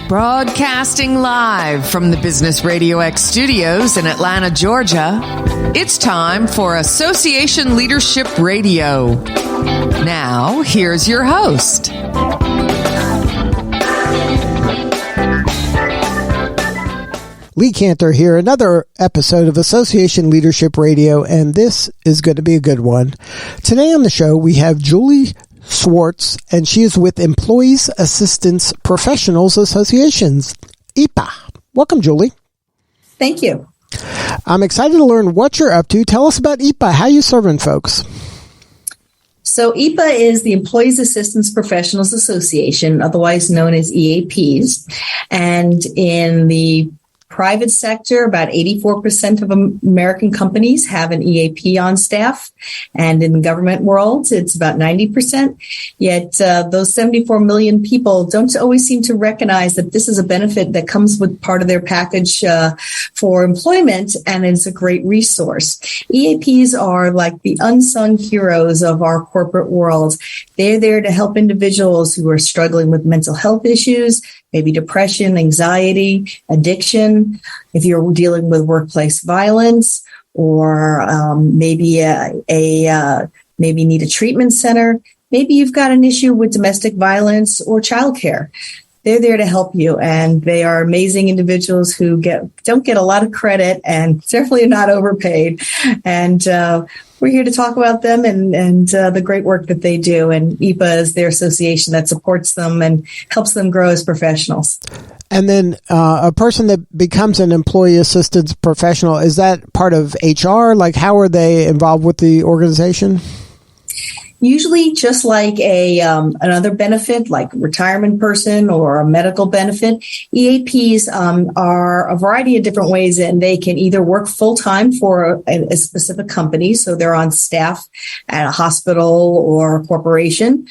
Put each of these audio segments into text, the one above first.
Broadcasting live from the Business RadioX studios in Atlanta, Georgia, it's time for Association Leadership Radio. Now, here's your host. Lee Cantor here, another episode of Association Leadership Radio, and this is going to be a good one. Today on the show, we have Julie Swarts, and she is with Employees Assistance Professionals Associations, EAPA. Welcome, Julie. Thank you. I'm excited to learn what you're up to. Tell us about EAPA. How are you serving folks? So EAPA is the Employees Assistance Professionals Association, otherwise known as EAPs. And in the private sector, about 84% of American companies have an EAP on staff. And in the government world, it's about 90%. Yet those 74 million people don't always seem to recognize that this is a benefit that comes with part of their package for employment, and it's a great resource. EAPs are like the unsung heroes of our corporate world. They're there to help individuals who are struggling with mental health issues, maybe depression, anxiety, addiction. If you're dealing with workplace violence, or maybe maybe need a treatment center, maybe you've got an issue with domestic violence or childcare. They're there to help you, and they are amazing individuals who don't get a lot of credit and definitely not overpaid. And we're here to talk about them and the great work that they do. And EAPA is their association that supports them and helps them grow as professionals. And then a person that becomes an employee assistance professional, is that part of HR? Like, how are they involved with the organization? Usually just like another benefit, like retirement person or a medical benefit, EAPs are a variety of different ways, and they can either work full-time for a specific company, so they're on staff at a hospital or a corporation,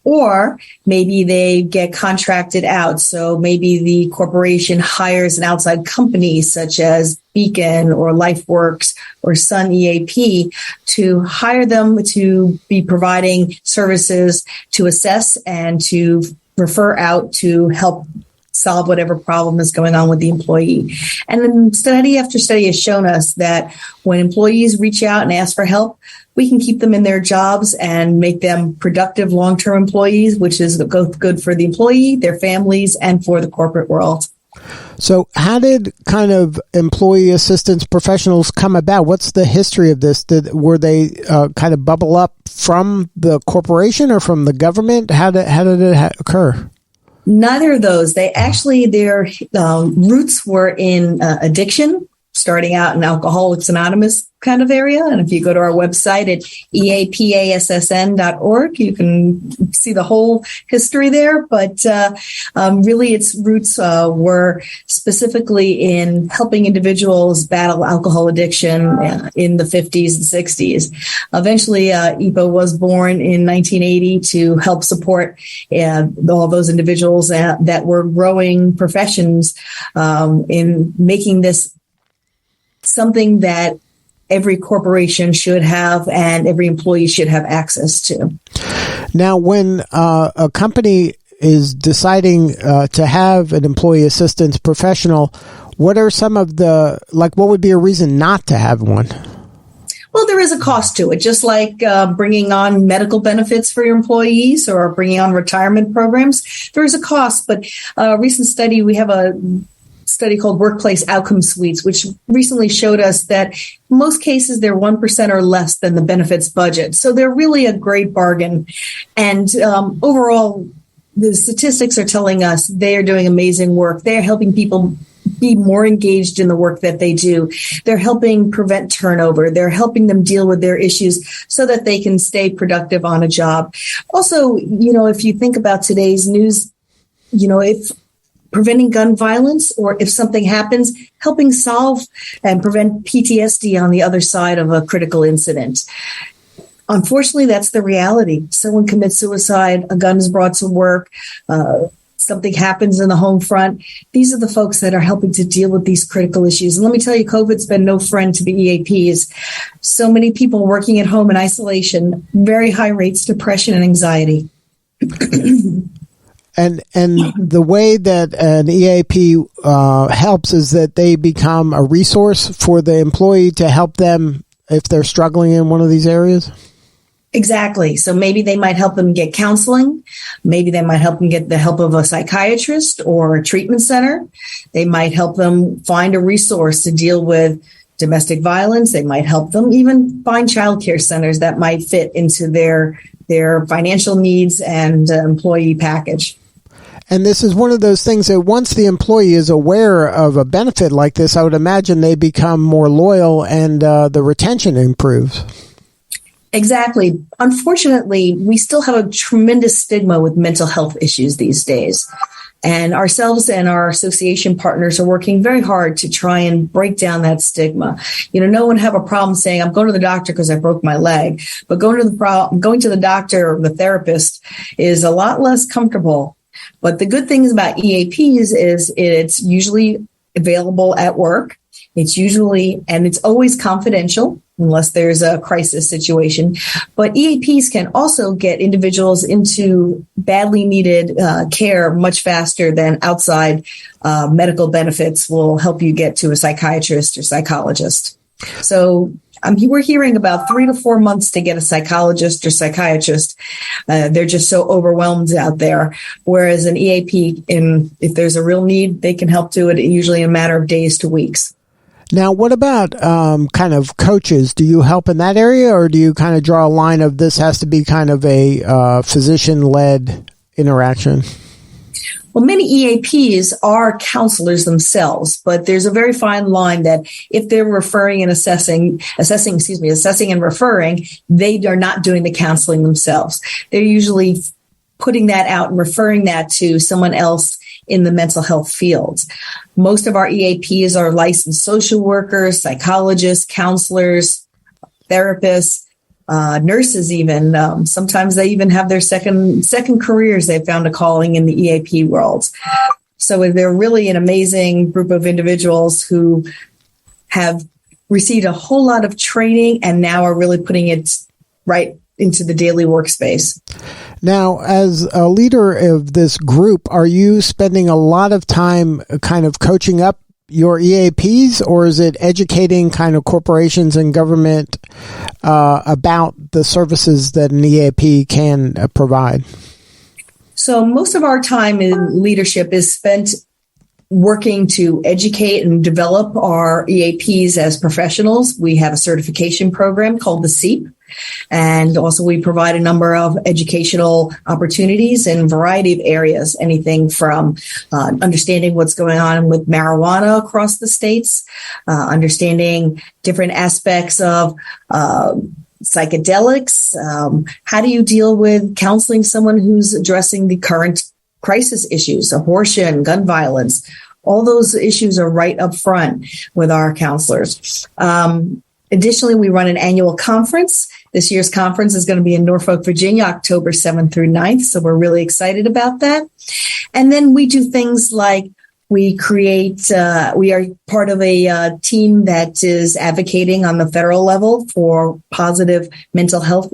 or maybe they get contracted out. So maybe the corporation hires an outside company such as Beacon or LifeWorks or Sun EAP to hire them to be providing services to assess and to refer out to help solve whatever problem is going on with the employee. And then study after study has shown us that when employees reach out and ask for help, we can keep them in their jobs and make them productive long-term employees, which is good for the employee, their families, and for the corporate world. So how did kind of employee assistance professionals come about? What's the history of this? Were they kind of bubble up from the corporation or from the government? How did it occur? Neither of those. Their roots were in addiction, starting out in Alcoholics Anonymous kind of area. And if you go to our website at eapassn.org, you can see the whole history there. But really, its roots were specifically in helping individuals battle alcohol addiction in the 50s and 60s. Eventually, EAPA was born in 1980 to help support all those individuals that were growing professions in making this something that every corporation should have and every employee should have access to. Now, when a company is deciding to have an employee assistance professional, what are some of what would be a reason not to have one? Well, there is a cost to it, just like bringing on medical benefits for your employees or bringing on retirement programs. There is a cost, but a recent study, we have a study called Workplace Outcome Suites, which recently showed us that in most cases they're 1% or less than the benefits budget. So they're really a great bargain. And overall, the statistics are telling us they are doing amazing work. They're helping people be more engaged in the work that they do. They're helping prevent turnover. They're helping them deal with their issues so that they can stay productive on a job. Also, if you think about today's news, if preventing gun violence, or if something happens, helping solve and prevent PTSD on the other side of a critical incident. Unfortunately, that's the reality. Someone commits suicide, a gun is brought to work, something happens in the home front. These are the folks that are helping to deal with these critical issues. And let me tell you, COVID's been no friend to the EAPs. So many people working at home in isolation, very high rates, depression and anxiety. And the way that an EAP helps is that they become a resource for the employee to help them if they're struggling in one of these areas? Exactly. So maybe they might help them get counseling. Maybe they might help them get the help of a psychiatrist or a treatment center. They might help them find a resource to deal with domestic violence. They might help them even find childcare centers that might fit into their financial needs and employee package. And this is one of those things that once the employee is aware of a benefit like this, I would imagine they become more loyal and the retention improves. Exactly. Unfortunately, we still have a tremendous stigma with mental health issues these days. And ourselves and our association partners are working very hard to try and break down that stigma. No one have a problem saying, I'm going to the doctor because I broke my leg. But going to the doctor or the therapist is a lot less comfortable. But the good things about EAPs is it's usually available at work. It's always confidential unless there's a crisis situation. But EAPs can also get individuals into badly needed care much faster than outside medical benefits will help you get to a psychiatrist or psychologist. So we're hearing about 3 to 4 months to get a psychologist or psychiatrist. They're just so overwhelmed out there. Whereas an EAP, if there's a real need, they can help do it usually in a matter of days to weeks. Now, what about kind of coaches? Do you help in that area, or do you kind of draw a line of this has to be kind of a physician-led interaction? Well, many EAPs are counselors themselves, but there's a very fine line that if they're referring and assessing and referring, they are not doing the counseling themselves. They're usually putting that out and referring that to someone else in the mental health field. Most of our EAPs are licensed social workers, psychologists, counselors, therapists, nurses even. Sometimes they even have their second careers. They've found a calling in the EAP world. So they're really an amazing group of individuals who have received a whole lot of training and now are really putting it right into the daily workspace. Now, as a leader of this group, are you spending a lot of time kind of coaching up your EAPs, or is it educating kind of corporations and government about the services that an EAP can provide? So most of our time in leadership is spent working to educate and develop our EAPs as professionals. We have a certification program called the CEAP. And also we provide a number of educational opportunities in a variety of areas, anything from understanding what's going on with marijuana across the states, understanding different aspects of psychedelics. How do you deal with counseling someone who's addressing the current crisis issues, abortion, gun violence? All those issues are right up front with our counselors. Additionally, we run an annual conference. This year's conference is going to be in Norfolk, Virginia, October 7th through 9th. So we're really excited about that. And then we do things like we are part of a team that is advocating on the federal level for positive mental health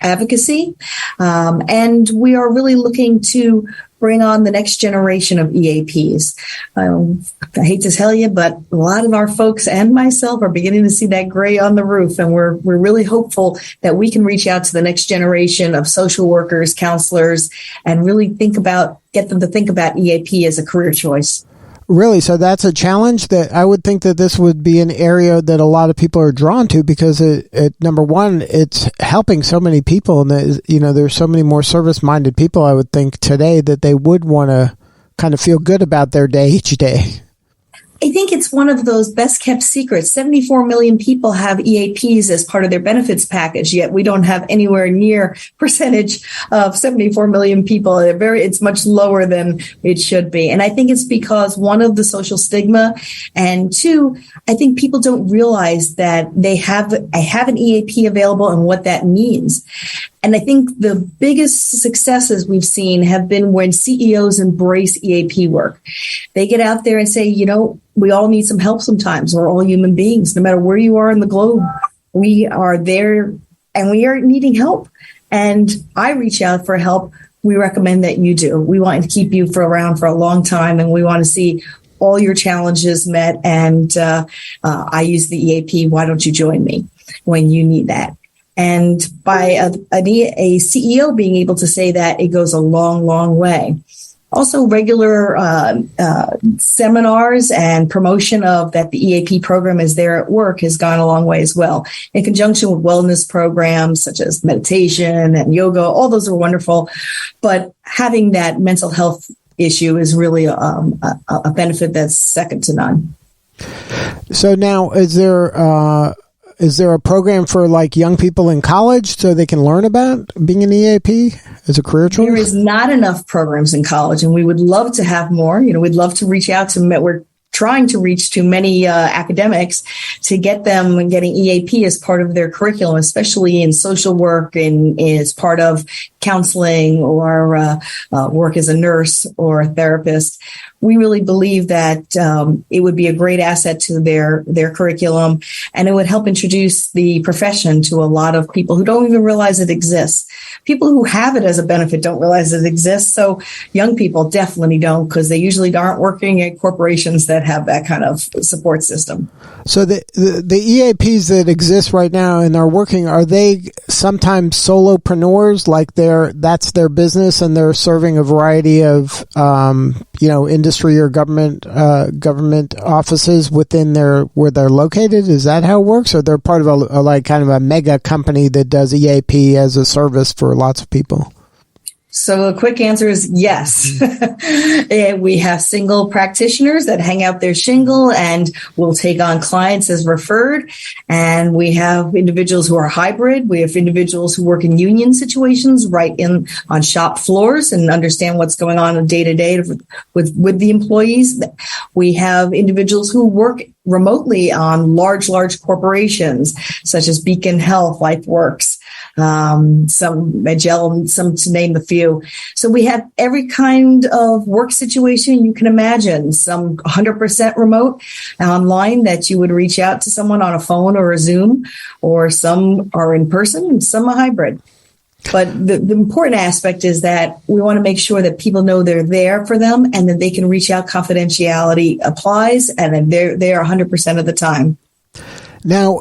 advocacy. And we are really looking to bring on the next generation of EAPs. I hate to tell you, but a lot of our folks and myself are beginning to see that gray on the roof. And we're really hopeful that we can reach out to the next generation of social workers, counselors, and really get them to think about EAP as a career choice. Really? So that's a challenge that I would think that this would be an area that a lot of people are drawn to because it number one, it's helping so many people. And there's so many more service-minded people, I would think, today that they would want to kind of feel good about their day each day. I think it's one of those best kept secrets. 74 million people have EAPs as part of their benefits package, yet we don't have anywhere near percentage of 74 million people. It's much lower than it should be. And I think it's because one of the social stigma, and two, I think people don't realize that I have an EAP available and what that means. And I think the biggest successes we've seen have been when CEOs embrace EAP work. They get out there and say, we all need some help sometimes. We're all human beings. No matter where you are in the globe, we are there and we are needing help. And I reach out for help we recommend that you do. We want to keep you around for a long time, and we want to see all your challenges met. And I use the EAP. Why don't you join me when you need that? And by a CEO being able to say that, it goes a long, long way. Also, regular seminars and promotion of that the EAP program is there at work has gone a long way as well. In conjunction with wellness programs such as meditation and yoga, all those are wonderful. But having that mental health issue is really a benefit that's second to none. So now, is there a program for like young people in college so they can learn about being an EAP as a career choice? There is not enough programs in college, and we would love to have more. We'd love to reach out to, we're trying to reach to many academics to get them getting EAP as part of their curriculum, especially in social work and as part of counseling or work as a nurse or a therapist. We really believe that it would be a great asset to their curriculum, and it would help introduce the profession to a lot of people who don't even realize it exists. People who have it as a benefit don't realize it exists. So young people definitely don't, because they usually aren't working at corporations that have that kind of support system. So the EAPs that exist right now and are working, are they sometimes solopreneurs, like that's their business and they're serving a variety of industry or government offices within where they're located? Is that how it works? Or they're part of a mega company that does EAP as a service for lots of people? So the quick answer is yes. We have single practitioners that hang out their shingle and will take on clients as referred. And we have individuals who are hybrid. We have individuals who work in union situations right in on shop floors and understand what's going on day to day with the employees. We have individuals who work remotely on large corporations such as Beacon Health, LifeWorks, some Magellan, some to name a few. So we have every kind of work situation you can imagine, some 100% remote online that you would reach out to someone on a phone or a Zoom, or some are in person and some are hybrid. But the important aspect is that we want to make sure that people know they're there for them and that they can reach out. Confidentiality applies, and then they're there 100% of the time. Now,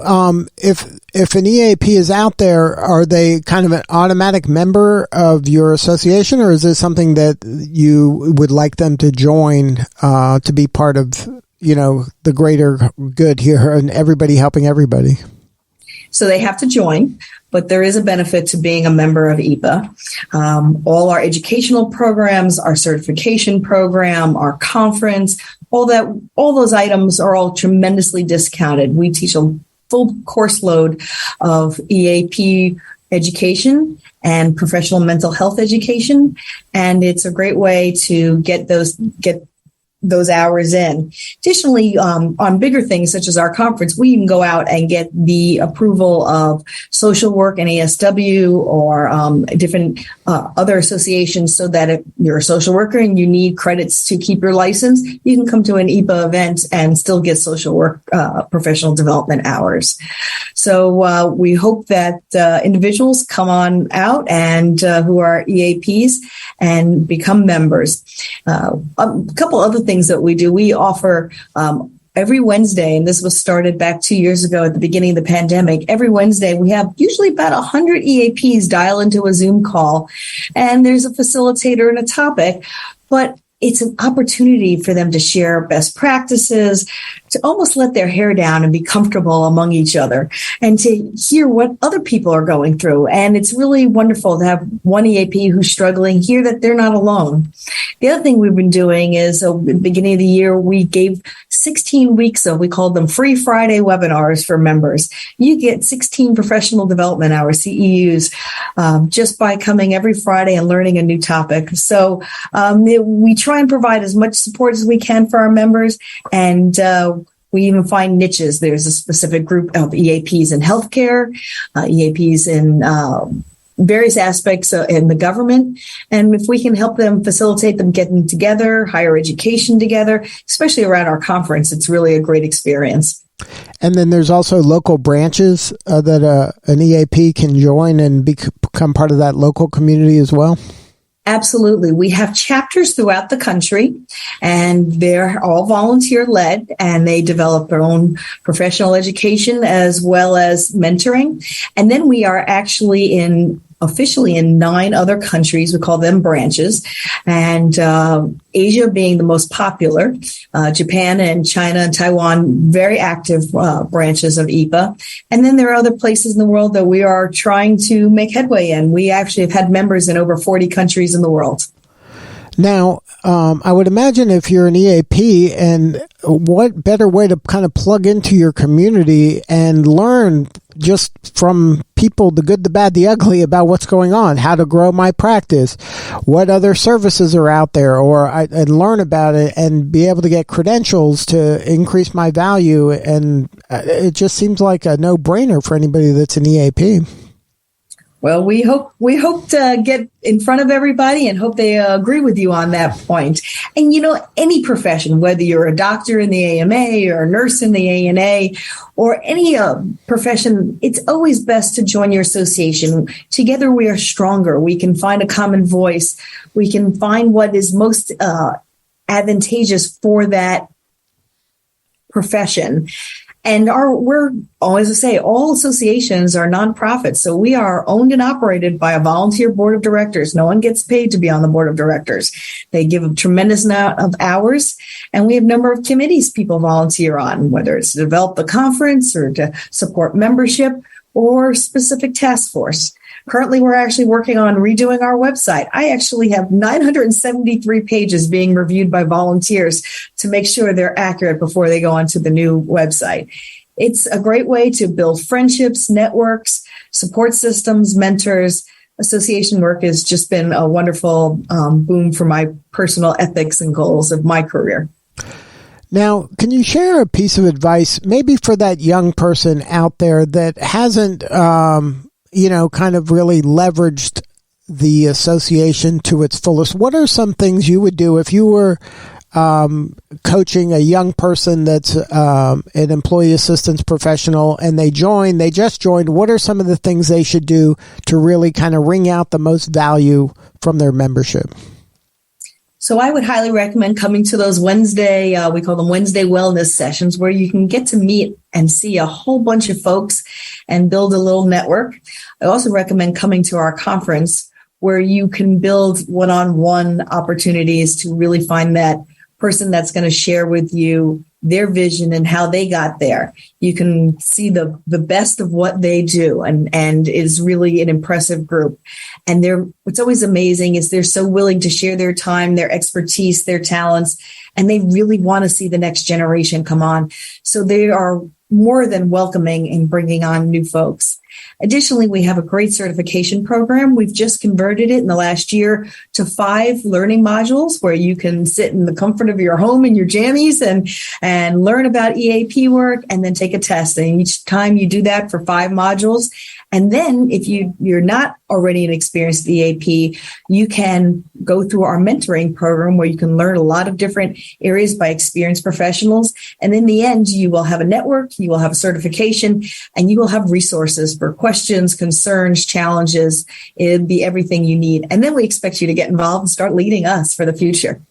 if an EAP is out there, are they kind of an automatic member of your association, or is this something that you would like them to join to be part of, the greater good here and everybody helping everybody? So they have to join, but there is a benefit to being a member of EAPA. All our educational programs, our certification program, our conference, all those items are all tremendously discounted. We teach a full course load of EAP education and professional mental health education, and it's a great way to get those hours in. Additionally, on bigger things such as our conference, we even go out and get the approval of social work and ASW or different other associations, so that if you're a social worker and you need credits to keep your license, you can come to an EAPA event and still get social work professional development hours. So we hope that individuals come on out and who are EAPs and become members. A couple other things that we do. We offer every Wednesday, and this was started back 2 years ago at the beginning of the pandemic. Every Wednesday, we have usually about 100 EAPs dial into a Zoom call, and there's a facilitator and a topic, but it's an opportunity for them to share best practices, to almost let their hair down and be comfortable among each other, and to hear what other people are going through. And it's really wonderful to have one EAP who's struggling, hear that they're not alone. The other thing we've been doing is at the beginning of the year, we gave 16 weeks of, we called them Free Friday webinars for members. You get 16 professional development hours, CEUs, just by coming every Friday and learning a new topic. So we try and provide as much support as we can for our members, and we even find niches. There's a specific group of EAPs in healthcare, EAPs in various aspects in the government. And if we can help them facilitate them getting together, higher education together, especially around our conference, it's really a great experience. And then there's also local branches that an EAP can join and become part of that local community as well. Absolutely. We have chapters throughout the country, and they're all volunteer led, and they develop their own professional education as well as mentoring. And then we are actually officially in 9 other countries. We call them branches, and Asia being the most popular. Japan and China and Taiwan, very active branches of EAPA. And then there are other places in the world that we are trying to make headway in. We actually have had members in over 40 countries in the world. Now, I would imagine if you're an EAP, and what better way to kind of plug into your community and learn just from people, the good, the bad, the ugly, about what's going on, how to grow my practice, what other services are out there, and learn about it and be able to get credentials to increase my value. And it just seems like a no-brainer for anybody that's an EAP. Well, we hope to get in front of everybody and hope they agree with you on that point. And, any profession, whether you're a doctor in the AMA or a nurse in the ANA or any profession, it's always best to join your association. Together we are stronger. We can find a common voice. We can find what is most advantageous for that profession. And we're always to say, all associations are nonprofits. So we are owned and operated by a volunteer board of directors. No one gets paid to be on the board of directors. They give a tremendous amount of hours. And we have a number of committees people volunteer on, whether it's to develop the conference or to support membership or specific task force. Currently, we're actually working on redoing our website. I actually have 973 pages being reviewed by volunteers to make sure they're accurate before they go onto the new website. It's a great way to build friendships, networks, support systems, mentors. Association work has just been a wonderful boom for my personal ethics and goals of my career. Now, can you share a piece of advice maybe for that young person out there that hasn't kind of really leveraged the association to its fullest? What are some things you would do if you were coaching a young person that's an employee assistance professional and they just joined? What are some of the things they should do to really kind of wring out the most value from their membership? So I would highly recommend coming to those Wednesday, we call them Wednesday wellness sessions, where you can get to meet and see a whole bunch of folks and build a little network. I also recommend coming to our conference where you can build one-on-one opportunities to really find that person that's going to share with you their vision and how they got there. You can see the best of what they do, and it's really an impressive group. And what's always amazing is they're so willing to share their time, their expertise, their talents, and they really want to see the next generation come on. So they are more than welcoming in bringing on new folks. Additionally, we have a great certification program. We've just converted it in the last year to 5 learning modules where you can sit in the comfort of your home in your jammies and learn about EAP work and then take a test. And each time you do that for 5 modules. And then if you're not already an experienced EAP, you can go through our mentoring program where you can learn a lot of different areas by experienced professionals. And in the end, you will have a network, you will have a certification, and you will have resources for questions, concerns, challenges. It'll be everything you need. And then we expect you to get involved and start leading us for the future.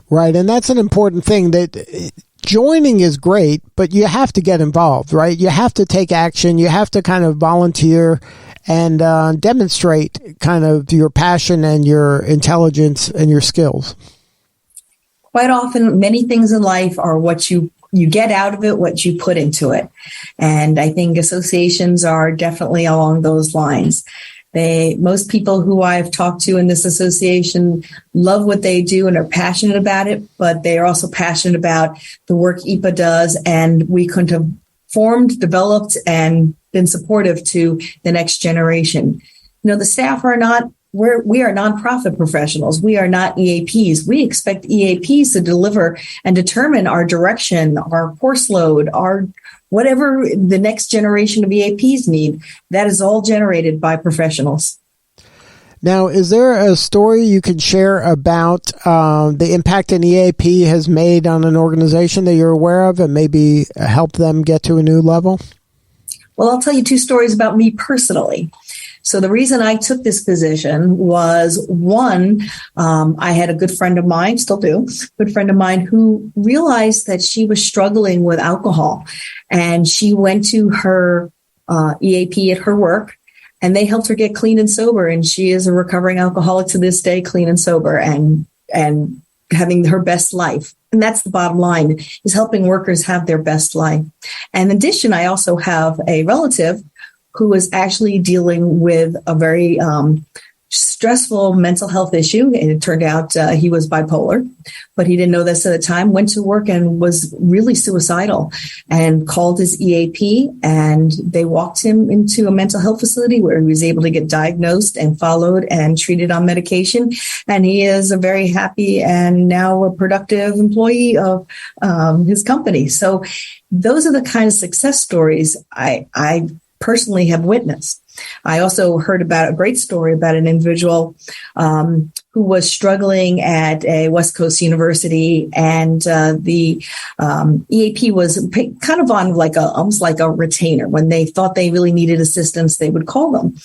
Right. And that's an important thing, that joining is great, but you have to get involved, right? You have to take action. You have to kind of volunteer and demonstrate kind of your passion and your intelligence and your skills. Quite often, many things in life are what you get out of it, what you put into it. And I think associations are definitely along those lines. Most people who I've talked to in this association love what they do and are passionate about it, but they are also passionate about the work EAPA does. And we couldn't have formed, developed, and been supportive to the next generation. The staff are not, we are nonprofit professionals. We are not EAPs. We expect EAPs to deliver and determine our direction, our course load, our whatever the next generation of EAPs need. That is all generated by professionals. Now, is there a story you can share about the impact an EAP has made on an organization that you're aware of and maybe help them get to a new level? Well, I'll tell you 2 stories about me personally. So the reason I took this position was, one, I had a good friend of mine, still do, good friend of mine, who realized that she was struggling with alcohol. And she went to her EAP at her work, and they helped her get clean and sober. And she is a recovering alcoholic to this day, clean and sober, and having her best life. And that's the bottom line, is helping workers have their best life. And in addition, I also have a relative who was actually dealing with a very stressful mental health issue. And it turned out he was bipolar, but he didn't know this at the time, went to work and was really suicidal and called his EAP, and they walked him into a mental health facility where he was able to get diagnosed and followed and treated on medication. And he is a very happy and now a productive employee of his company. So those are the kind of success stories I personally have witnessed. I also heard about a great story about an individual who was struggling at a West Coast university, and the EAP was kind of on almost like a retainer. When they thought they really needed assistance, they would call them.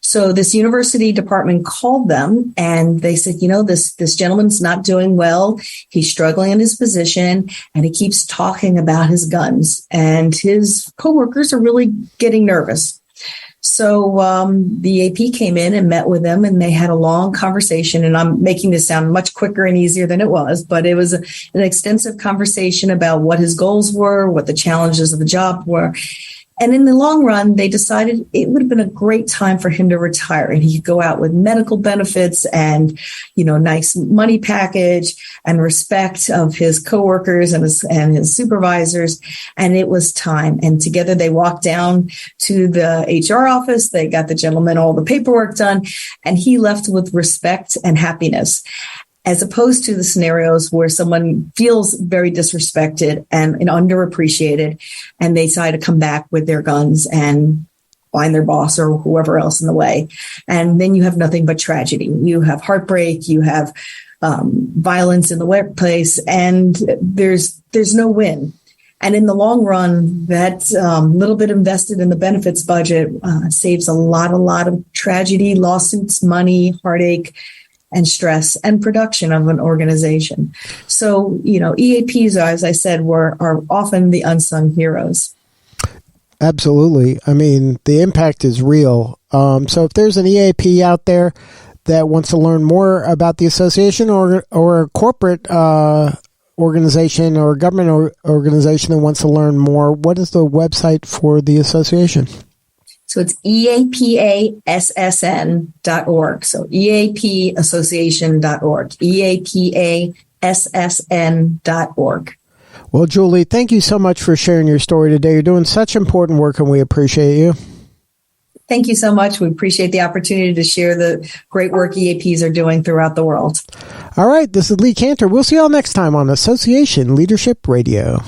So this university department called them, and they said, this gentleman's not doing well. He's struggling in his position, and he keeps talking about his guns, and his coworkers are really getting nervous. So the EAP came in and met with them, and they had a long conversation. And I'm making this sound much quicker and easier than it was, but it was an extensive conversation about what his goals were, what the challenges of the job were. And in the long run, they decided it would have been a great time for him to retire, and he could go out with medical benefits and, nice money package and respect of his coworkers and his supervisors. And it was time. And together they walked down to the HR office. They got the gentleman all the paperwork done, and he left with respect and happiness, as opposed to the scenarios where someone feels very disrespected and underappreciated, and they decide to come back with their guns and find their boss or whoever else in the way. And then you have nothing but tragedy. You have heartbreak, you have violence in the workplace, and there's no win. And in the long run, that little bit invested in the benefits budget saves a lot of tragedy, lawsuits, money, heartache, and stress and production of an organization. So, EAPs, as I said, are often the unsung heroes. Absolutely. I mean, the impact is real. So if there's an EAP out there that wants to learn more about the association or a corporate organization or government organization that wants to learn more, what is the website for the association? So it's EAPASSN.org. So EAPassociation.org. EAPASSN.org. Well, Julie, thank you so much for sharing your story today. You're doing such important work, and we appreciate you. Thank you so much. We appreciate the opportunity to share the great work EAPs are doing throughout the world. All right, this is Lee Cantor. We'll see you all next time on Association Leadership Radio.